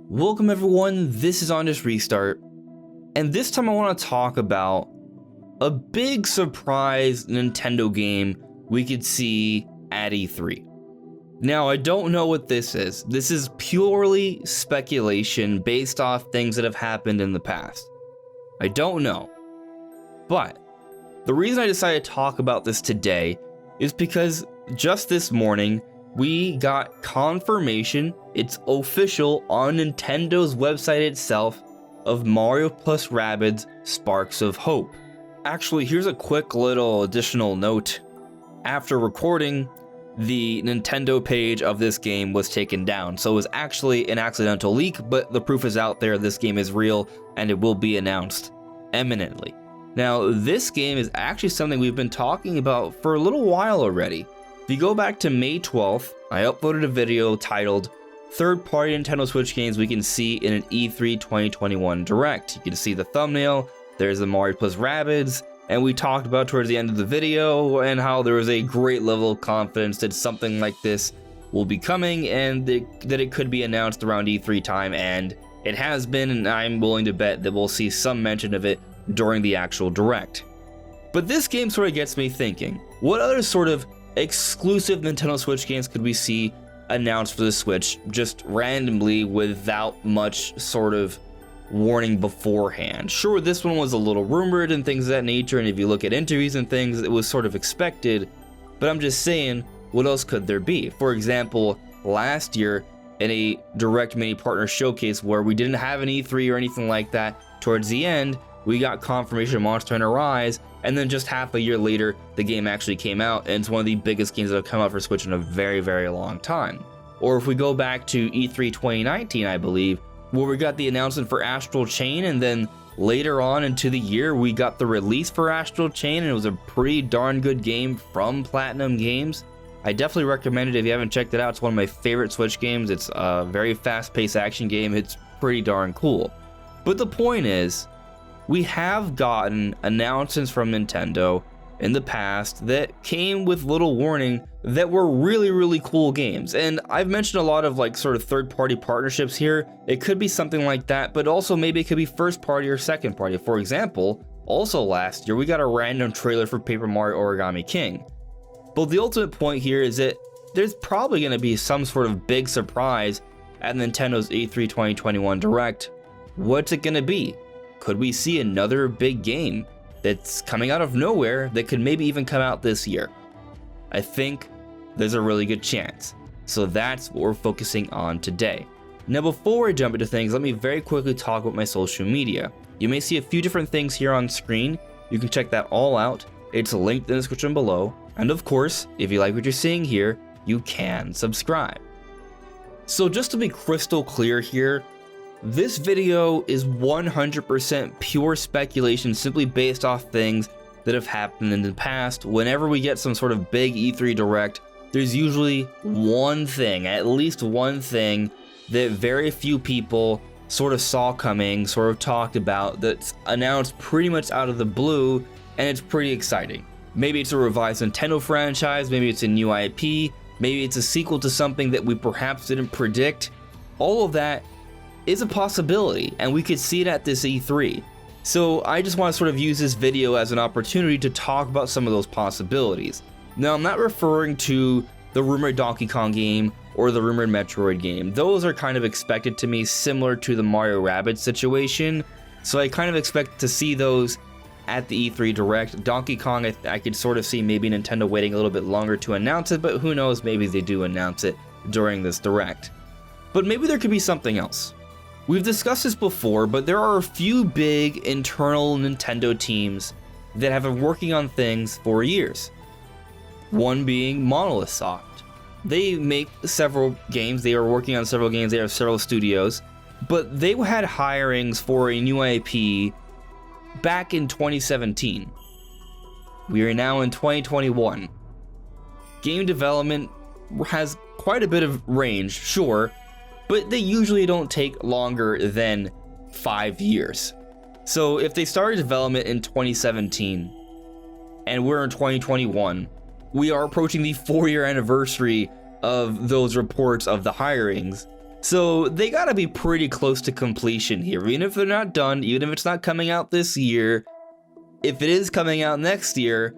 Welcome everyone, this is On This Restart, and this time I want to talk about a big surprise Nintendo game we could see at E3. Now, I don't know what this is. This is purely speculation based off things that have happened in the past. I don't know. But the reason I decided to talk about this today is because just this morning, we got confirmation, it's official on Nintendo's website itself, of Mario + Rabbids Sparks of Hope. Actually, here's a quick little additional note. After recording, the Nintendo page of this game was taken down, so it was actually an accidental leak, but the proof is out there, this game is real, and it will be announced imminently. Now, this game is actually something we've been talking about for a little while already. If you go back to May 12th, I uploaded a video titled Third-Party Nintendo Switch Games We Can See in an E3 2021 Direct. You can see the thumbnail, there's the Mario + Rabbids, and we talked about towards the end of the video and how there was a great level of confidence that something like this will be coming and that it could be announced around E3 time, and it has been, and I'm willing to bet that we'll see some mention of it during the actual Direct. But this game sort of gets me thinking, what other sort of exclusive Nintendo Switch games could we see announced for the Switch just randomly without much sort of warning beforehand? Sure, this one was a little rumored and things of that nature, and if you look at interviews and things, it was sort of expected, but I'm just saying, what else could there be? For example, last year in a Direct Mini Partner Showcase where we didn't have an E3 or anything like that, towards the end, we got confirmation of Monster Hunter Rise, and then just half a year later, the game actually came out, and it's one of the biggest games that have come out for Switch in a very, very long time. Or if we go back to E3 2019, I believe, where we got the announcement for Astral Chain, and then later on into the year, we got the release for Astral Chain, and it was a pretty darn good game from Platinum Games. I definitely recommend it if you haven't checked it out. It's one of my favorite Switch games. It's a very fast-paced action game. It's pretty darn cool. But the point is, we have gotten announcements from Nintendo in the past that came with little warning that were really, really cool games. And I've mentioned a lot of like sort of third-party partnerships here. It could be something like that, but also maybe it could be first-party or second-party. For example, also last year, we got a random trailer for Paper Mario Origami King. But the ultimate point here is that there's probably going to be some sort of big surprise at Nintendo's E3 2021 Direct. What's it going to be? Could we see another big game that's coming out of nowhere that could maybe even come out this year? I think there's a really good chance. So that's what we're focusing on today. Now, before I jump into things, let me very quickly talk about my social media. You may see a few different things here on screen. You can check that all out. It's linked in the description below. And of course, if you like what you're seeing here, you can subscribe. So just to be crystal clear here, this video is 100% pure speculation simply based off things that have happened in the past. Whenever we get some sort of big E3 Direct, there's usually one thing, at least one thing, that very few people sort of saw coming, sort of talked about, that's announced pretty much out of the blue, and it's pretty exciting. Maybe it's a revised Nintendo franchise, maybe it's a new IP, maybe it's a sequel to something that we perhaps didn't predict. All of that is a possibility, and we could see it at this E3. So I just want to sort of use this video as an opportunity to talk about some of those possibilities. Now, I'm not referring to the rumored Donkey Kong game or the rumored Metroid game. Those are kind of expected to me similar to the Mario Rabbids situation, so I kind of expect to see those at the E3 Direct. Donkey Kong, I could sort of see maybe Nintendo waiting a little bit longer to announce it, but who knows, maybe they do announce it during this Direct. But maybe there could be something else. We've discussed this before, but there are a few big internal Nintendo teams that have been working on things for years. One being Monolith Soft. They make several games, they are working on several games, they have several studios, but they had hirings for a new IP back in 2017. We are now in 2021. Game development has quite a bit of range, sure, but they usually don't take longer than 5 years. So if they started development in 2017 and we're in 2021, we are approaching the 4-year anniversary of those reports of the hirings. So they gotta be pretty close to completion here. Even if they're not done, even if it's not coming out this year, if it is coming out next year,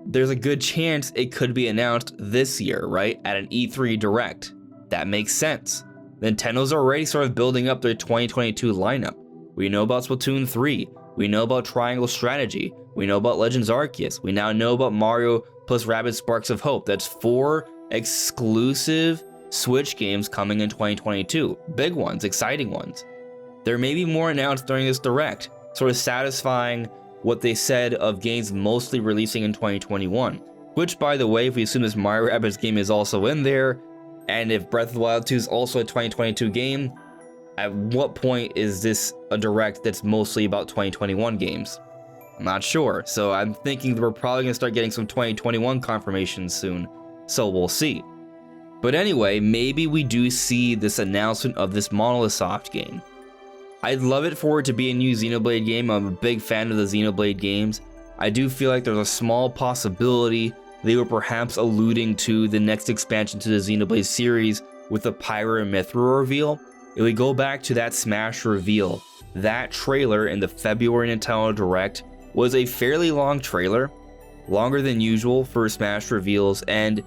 there's a good chance it could be announced this year, right? At an E3 Direct. That makes sense. Nintendo's already sort of building up their 2022 lineup. We know about Splatoon 3. We know about Triangle Strategy. We know about Legends Arceus. We now know about Mario plus Rabbids Sparks of Hope. That's 4 exclusive Switch games coming in 2022. Big ones, exciting ones. There may be more announced during this Direct, sort of satisfying what they said of games mostly releasing in 2021. Which, by the way, if we assume this Mario Rabbids game is also in there, and if Breath of the Wild 2 is also a 2022 game, at what point is this a Direct that's mostly about 2021 games? I'm not sure, so I'm thinking that we're probably going to start getting some 2021 confirmations soon, so we'll see. But anyway, maybe we do see this announcement of this Monolith Soft game. I'd love it for it to be a new Xenoblade game. I'm a big fan of the Xenoblade games. I do feel like there's a small possibility they were perhaps alluding to the next expansion to the Xenoblade series with the Pyra and Mythra reveal. If we go back to that Smash reveal, that trailer in the February Nintendo Direct was a fairly long trailer, longer than usual for Smash reveals, and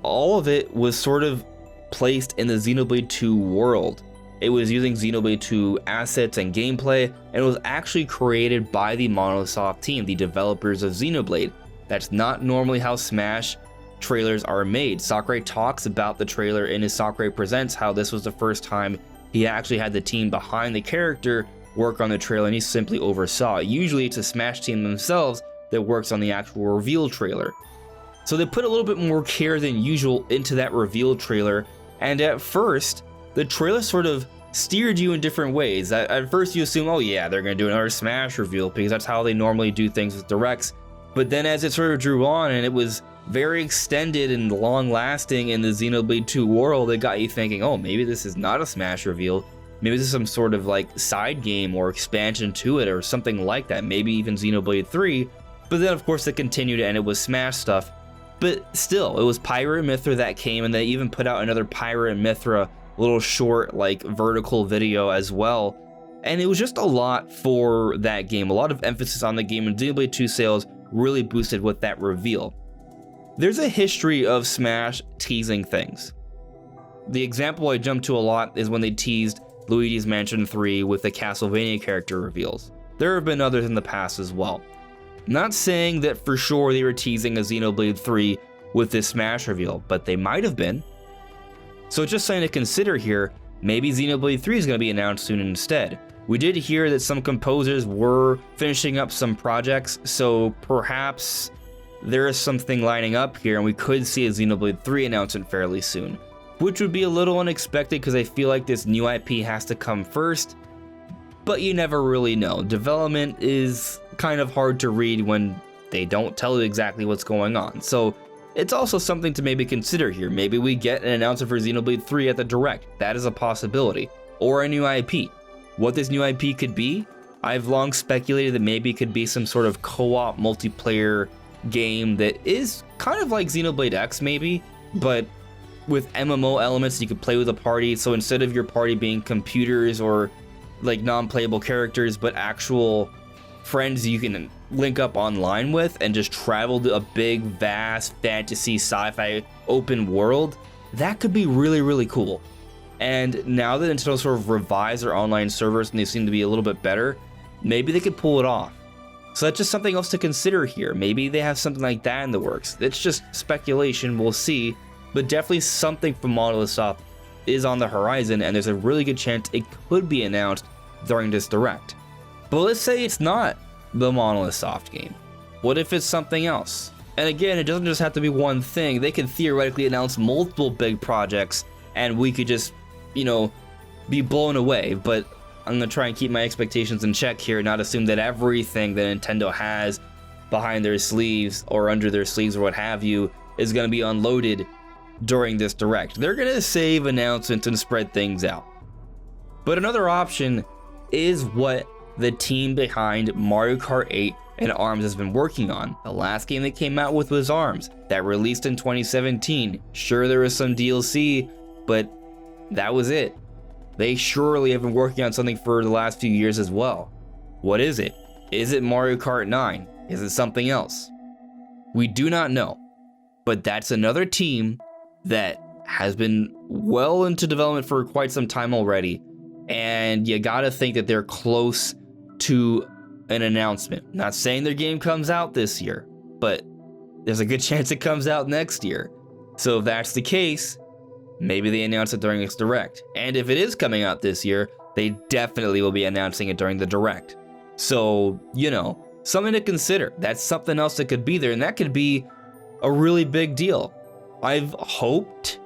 all of it was sort of placed in the Xenoblade 2 world. It was using Xenoblade 2 assets and gameplay, and it was actually created by the Monolith Soft team, the developers of Xenoblade. That's not normally how Smash trailers are made. Sakurai talks about the trailer in his Sakurai Presents, how this was the first time he actually had the team behind the character work on the trailer, and he simply oversaw it. Usually it's a Smash team themselves that works on the actual reveal trailer. So they put a little bit more care than usual into that reveal trailer, and at first, the trailer sort of steered you in different ways. At first you assume, oh yeah, they're going to do another Smash reveal, because that's how they normally do things with Directs. But then as it sort of drew on, and it was very extended and long-lasting in the Xenoblade 2 world, it got you thinking, oh, maybe this is not a Smash reveal. Maybe this is some sort of like side game or expansion to it or something like that. Maybe even Xenoblade 3. But then of course it continued and it was Smash stuff. But still, it was Pyra and Mythra that came, and they even put out another Pyra and Mythra little short like vertical video as well. And it was just a lot for that game. A lot of emphasis on the game, and Xenoblade 2 sales really boosted with that reveal. There's a history of Smash teasing things. The example I jump to a lot is when they teased Luigi's Mansion 3 with the Castlevania character reveals. There have been others in the past as well. Not saying that for sure they were teasing a Xenoblade 3 with this Smash reveal, but they might have been. So just something to consider here, maybe Xenoblade 3 is going to be announced soon instead. We did hear that some composers were finishing up some projects, so perhaps there is something lining up here and we could see a Xenoblade 3 announcement fairly soon. Which would be a little unexpected because I feel like this new IP has to come first, but you never really know. Development is kind of hard to read when they don't tell you exactly what's going on. So it's also something to maybe consider here. Maybe we get an announcement for Xenoblade 3 at the Direct. That is a possibility. Or a new IP. What this new IP could be, I've long speculated that maybe it could be some sort of co-op multiplayer game that is kind of like Xenoblade X maybe, but with MMO elements you could play with a party. So instead of your party being computers or like non-playable characters, but actual friends you can link up online with and just travel to a big, vast fantasy sci-fi open world, that could be really, really cool. And now that Nintendo sort of revised their online servers and they seem to be a little bit better, maybe they could pull it off. So that's just something else to consider here. Maybe they have something like that in the works. It's just speculation, we'll see. But definitely something from Monolith Soft is on the horizon, and there's a really good chance it could be announced during this Direct. But let's say it's not the Monolith Soft game. What if it's something else? And again, it doesn't just have to be one thing. They could theoretically announce multiple big projects and we could just, you know, be blown away. But I'm going to try and keep my expectations in check here, not assume that everything that Nintendo has behind their sleeves or under their sleeves or what have you is going to be unloaded during this Direct. They're going to save announcements and spread things out. But another option is what the team behind Mario Kart 8 and ARMS has been working on. The last game they came out with was ARMS, that released in 2017. Sure, there was some DLC, but that was it. They surely have been working on something for the last few years as well. What is it? Is it Mario Kart 9? Is it something else? We do not know, but that's another team that has been well into development for quite some time already, and you gotta think that they're close to an announcement. Not saying their game comes out this year, but there's a good chance it comes out next year. So if that's the case, maybe they announce it during its Direct. And if it is coming out this year, they definitely will be announcing it during the Direct. So, you know, something to consider. That's something else that could be there, and that could be a really big deal. I've hoped,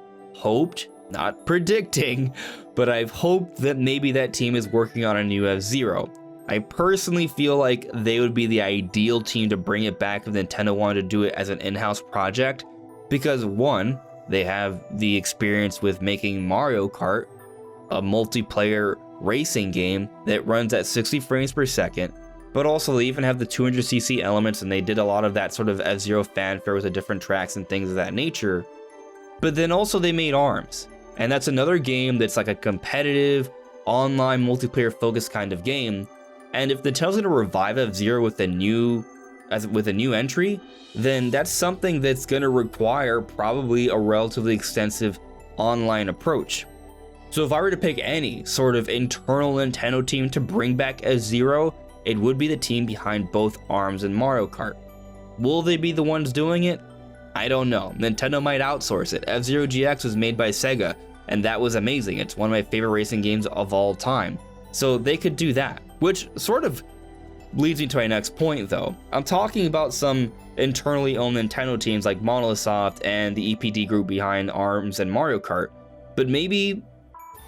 not predicting, but I've hoped that maybe that team is working on a new FZero. I personally feel like they would be the ideal team to bring it back if Nintendo wanted to do it as an in-house project, because one, they have the experience with making Mario Kart, a multiplayer racing game that runs at 60 frames per second, but also they even have the 200cc elements, and they did a lot of that sort of FZero fanfare with the different tracks and things of that nature. But then also they made ARMS, and that's another game that's like a competitive, online, multiplayer-focused kind of game. And if Nintendo's gonna revive FZero with a new entry, then that's something that's gonna require probably a relatively extensive online approach. So if I were to pick any sort of internal Nintendo team to bring back FZero, it would be the team behind both ARMS and Mario Kart. Will they be the ones doing it? I don't know. Nintendo might outsource it. F-Zero GX was made by Sega, and that was amazing. It's one of my favorite racing games of all time. So they could do that, which sort of leads me to my next point though. I'm talking about some internally owned Nintendo teams like Monolith Soft and the EPD group behind ARMS and Mario Kart, but maybe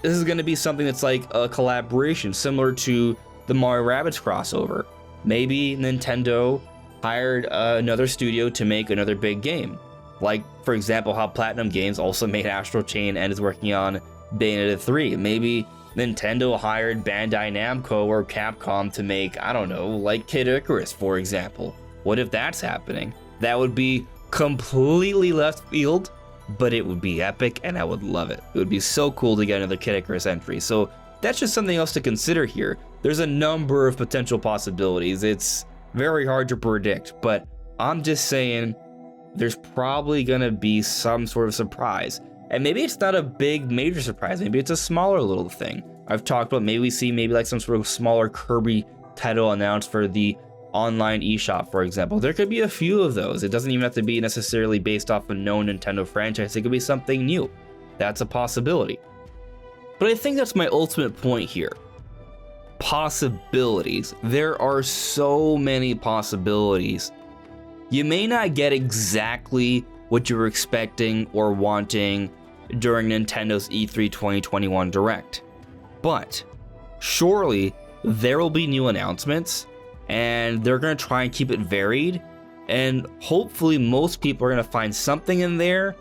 this is going to be something that's like a collaboration similar to the Mario Rabbids crossover. Maybe Nintendo hired another studio to make another big game. Like, for example, how Platinum Games also made Astral Chain and is working on Bayonetta 3. Maybe Nintendo hired Bandai Namco or Capcom to make, I don't know, like Kid Icarus, for example. What if that's happening? That would be completely left field, but it would be epic and I would love it. It would be so cool to get another Kid Icarus entry. So that's just something else to consider here. There's a number of potential possibilities. It's very hard to predict, but I'm just saying there's probably gonna be some sort of surprise. And maybe it's not a big major surprise, maybe it's a smaller little thing. I've talked about maybe we see like some sort of smaller Kirby title announced for the online eShop, for example. There could be a few of those. It doesn't even have to be necessarily based off a known Nintendo franchise. It could be something new. That's a possibility. But I think that's my ultimate point here. Possibilities. There are so many possibilities. You may not get exactly what you were expecting or wanting during Nintendo's E3 2021 Direct, but surely there will be new announcements, and they're going to try and keep it varied, and hopefully most people are going to find something in there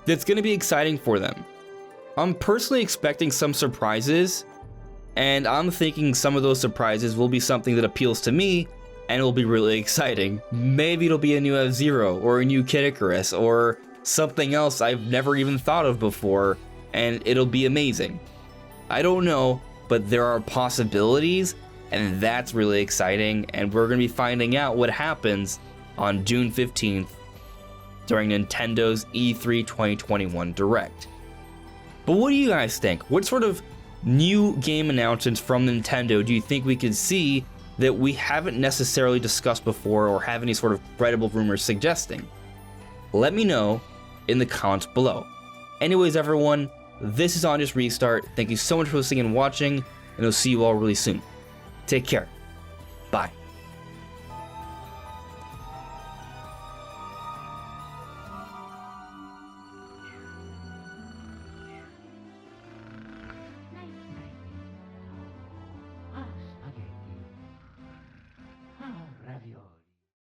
that's going to be exciting for them. I'm personally expecting some surprises, and I'm thinking some of those surprises will be something that appeals to me and will be really exciting. Maybe it'll be a new F-Zero or a new Kid Icarus or something else I've never even thought of before, and it'll be amazing. I don't know, but there are possibilities, and that's really exciting, and we're going to be finding out what happens on June 15th during Nintendo's E3 2021 Direct. But what do you guys think? What sort of new game announcements from Nintendo do you think we could see that we haven't necessarily discussed before or have any sort of credible rumors suggesting? Let me know in the comments below. Anyways, everyone, this is On Just Restart. Thank you so much for listening and watching, and I'll see you all really soon. Take care. Bye.